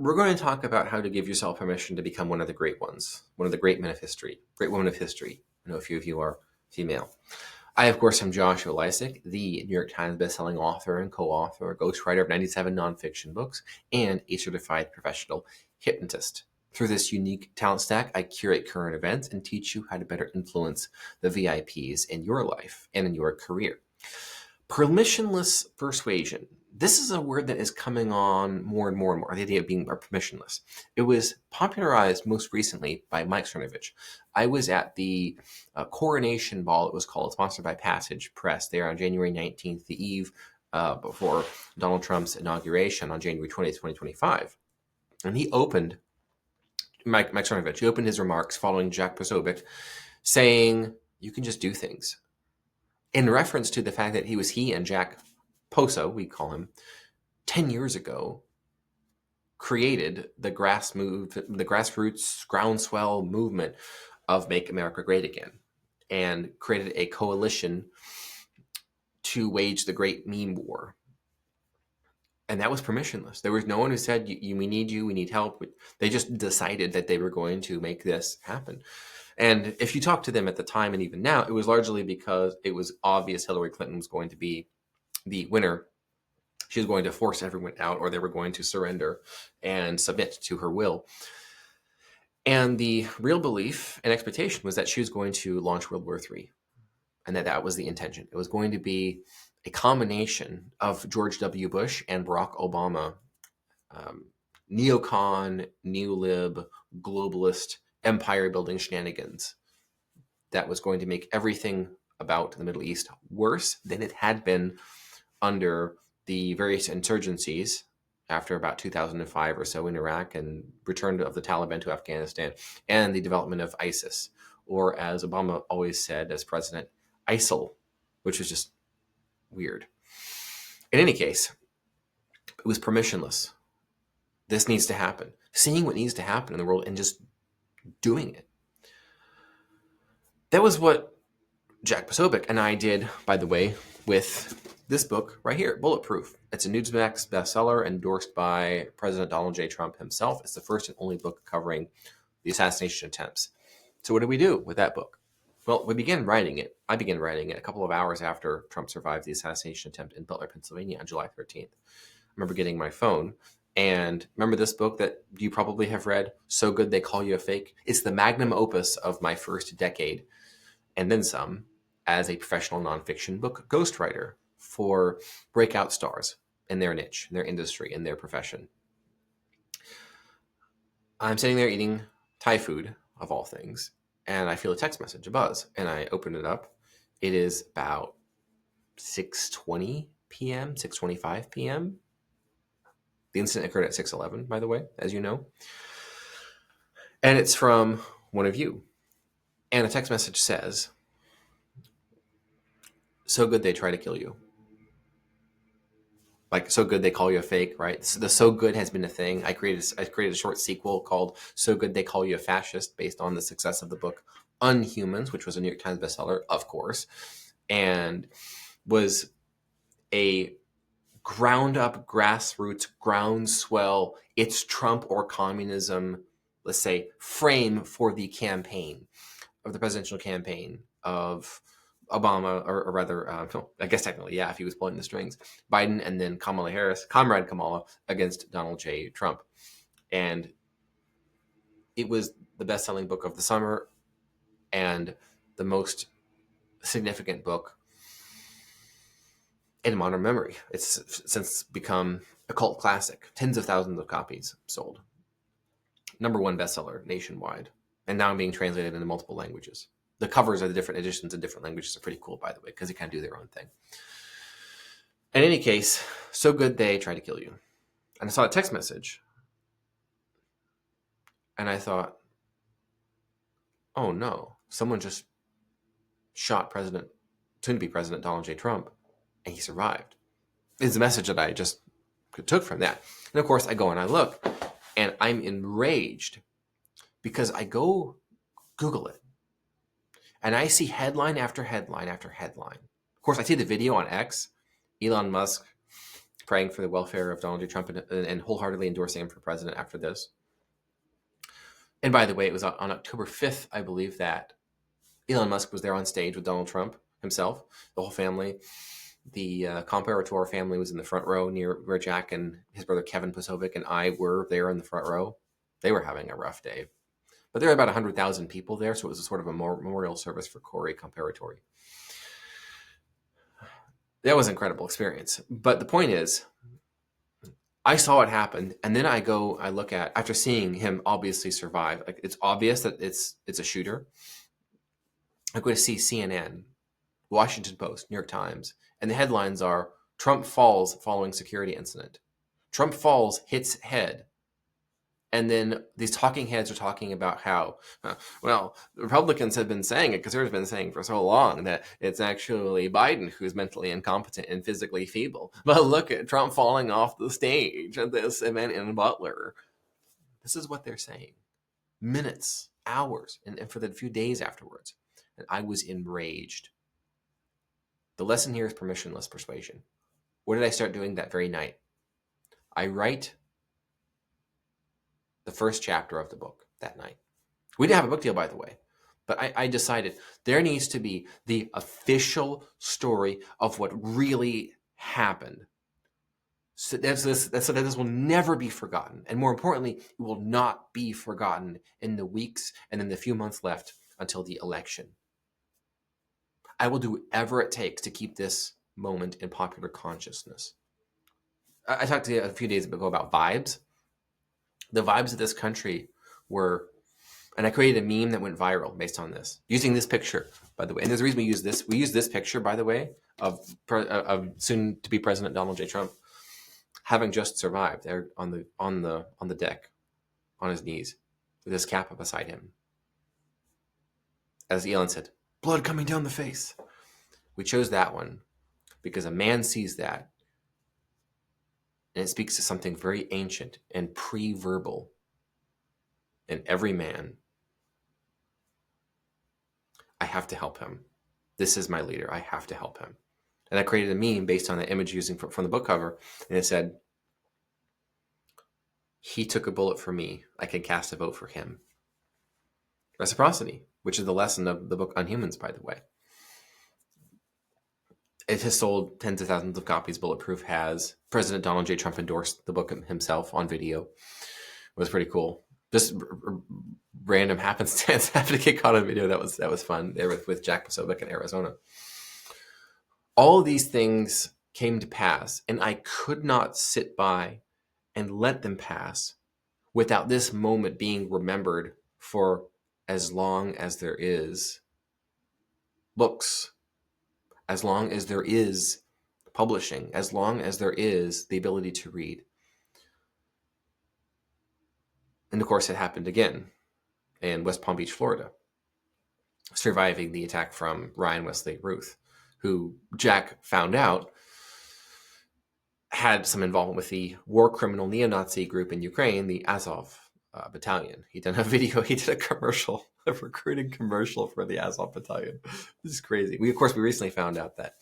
We're going to talk about how to give yourself permission to become one of the great ones, one of the great men of history, great women of history. I know a few of you are female. I, of course, am Joshua Lisec, the New York Times bestselling author and co-author, ghostwriter of 97 nonfiction books, and a certified professional hypnotist. Through this unique talent stack, I curate current events and teach you how to better influence the VIPs in your life and in your career. Permissionless persuasion. This is a word that is coming on more and more and more, the idea of being permissionless. It was popularized most recently by Mike Cernovich. I was at the coronation ball, it was called, sponsored by Passage Press, there on January 19th, the eve before Donald Trump's inauguration on January 20th, 2025. And he opened, Mike Cernovich, he opened his remarks following Jack Posobiec, saying, you can just do things. In reference to the fact that he and Jack Poso, we call him, 10 years ago, created the grassroots groundswell movement of Make America Great Again, and created a coalition to wage the great meme war. And that was permissionless. There was no one who said, we need you, we need help. They just decided that they were going to make this happen. And if you talk to them at the time and even now, it was largely because it was obvious Hillary Clinton was going to be the winner. She was going to force everyone out, or they were going to surrender and submit to her will. And the real belief and expectation was that she was going to launch World War III, and that was the intention. It was going to be a combination of George W. Bush and Barack Obama, neocon, neolib, globalist, empire-building shenanigans that was going to make everything about the Middle East worse than it had been under the various insurgencies after about 2005 or so in Iraq, and return of the Taliban to Afghanistan, and the development of ISIS, or as Obama always said as president, ISIL, which was just weird. In any case, it was permissionless. This needs to happen. Seeing what needs to happen in the world and just doing it. That was what Jack Posobiec and I did, by the way, with this book right here, Bulletproof. It's a Newsmax bestseller endorsed by President Donald J. Trump himself. It's the first and only book covering the assassination attempts. So what did we do with that book? Well, we began writing it. I began writing it a couple of hours after Trump survived the assassination attempt in Butler, Pennsylvania on July 13th. I remember getting my phone, and remember this book that you probably have read, So Good They Call You a Fake? It's the magnum opus of my first decade, and then some, as a professional nonfiction book ghostwriter for breakout stars in their niche, in their industry, in their profession. I'm sitting there eating Thai food, of all things, and I feel a text message, a buzz, and I open it up. It is about 6:20 p.m., 6:25 p.m. The incident occurred at 6:11, by the way, as you know. And it's from one of you. And a text message says, so good they try to kill you. Like, so good they call you a fake, right? So the so good has been a thing. I created a short sequel called So Good They Call You a Fascist, based on the success of the book Unhumans, which was a New York Times bestseller, of course, and was a ground up, grassroots, groundswell, it's Trump or communism, let's say, frame for the campaign, of the presidential campaign of Obama, or rather, I guess technically, yeah, if he was pulling the strings, Biden, and then Kamala Harris, Comrade Kamala, against Donald J. Trump. And it was the best-selling book of the summer and the most significant book in modern memory. It's since become a cult classic. Tens of thousands of copies sold. #1 bestseller nationwide. And now being translated into multiple languages. The covers of the different editions in different languages are pretty cool, by the way, because they kind of do their own thing. In any case, so good they try to kill you. And I saw a text message. And I thought, oh no, someone just shot soon-to-be President Donald J. Trump, and he survived. It's a message that I just took from that. And of course, I go and I look, and I'm enraged because I go Google it. And I see headline after headline after headline. Of course, I see the video on X. Elon Musk praying for the welfare of Donald J. Trump and wholeheartedly endorsing him for president after this. And by the way, it was on October 5th, I believe, that Elon Musk was there on stage with Donald Trump himself, the whole family. The comparator family was in the front row near where Jack and his brother Kevin Posobiec and I were there in the front row. They were having a rough day. But there were about 100,000 people there, so it was a sort of a memorial service for Corey Comparatori. That was an incredible experience. But the point is, I saw what happened, and then I look at, after seeing him obviously survive, like it's obvious that it's a shooter. I go to see CNN, Washington Post, New York Times, and the headlines are, Trump falls following security incident. Trump falls, hits head. And then these talking heads are talking about how, well, the Republicans have been saying it, because they've been saying for so long that it's actually Biden who's mentally incompetent and physically feeble. But look at Trump falling off the stage at this event in Butler. This is what they're saying. Minutes, hours, and for the few days afterwards. And I was enraged. The lesson here is permissionless persuasion. What did I start doing that very night? I write the first chapter of the book that night. We didn't have a book deal, by the way, but I decided there needs to be the official story of what really happened. So that this will never be forgotten. And more importantly, it will not be forgotten in the weeks and in the few months left until the election. I will do whatever it takes to keep this moment in popular consciousness. I talked to you a few days ago about vibes. The vibes of this country were, and I created a meme that went viral based on this, using this picture, by the way. And there's a reason we use this. We use this picture, by the way, of soon-to-be President Donald J. Trump having just survived there on the deck, on his knees, with his cap beside him. As Elon said, blood coming down the face. We chose that one because a man sees that, and it speaks to something very ancient and pre-verbal in every man. I have to help him. This is my leader. I have to help him. And I created a meme based on the image using from the book cover, and it said, he took a bullet for me. I can cast a vote for him. Reciprocity, which is the lesson of the book on humans, by the way. It has sold tens of thousands of copies. Bulletproof has. President Donald J. Trump endorsed the book himself on video. It was pretty cool. Just random happenstance happened to get caught on video. That was fun there with Jack Posobiec in Arizona. All of these things came to pass, and I could not sit by and let them pass without this moment being remembered for as long as there is books, as long as there is publishing, as long as there is the ability to read. And of course, it happened again in West Palm Beach, Florida, surviving the attack from Ryan Wesley Ruth, who Jack found out had some involvement with the war criminal neo-Nazi group in Ukraine, the Azov battalion. He did a commercial, a recruiting commercial for the Azov battalion. This is crazy. We recently found out that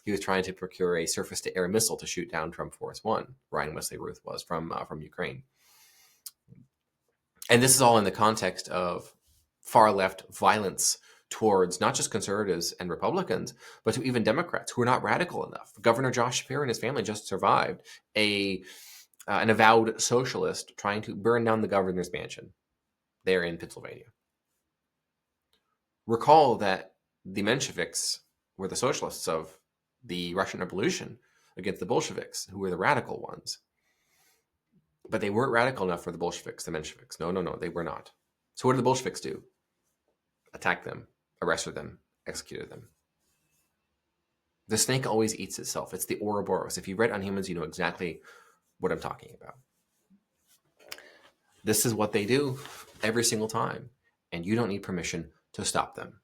he was trying to procure a surface-to-air missile to shoot down Trump Force One. Ryan Wesley Ruth was from Ukraine. And this is all in the context of far-left violence towards not just conservatives and Republicans, but to even Democrats who are not radical enough. Governor Josh Shapiro and his family just survived an avowed socialist trying to burn down the governor's mansion there in Pennsylvania. Recall that the Mensheviks were the socialists of the Russian Revolution against the Bolsheviks, who were the radical ones. But they weren't radical enough for the Bolsheviks, the Mensheviks. No, they were not. So what did the Bolsheviks do? Attack them, arrested them, executed them. The snake always eats itself. It's the Ouroboros. If you read On Humans, you know exactly what I'm talking about. This is what they do every single time, and you don't need permission to stop them.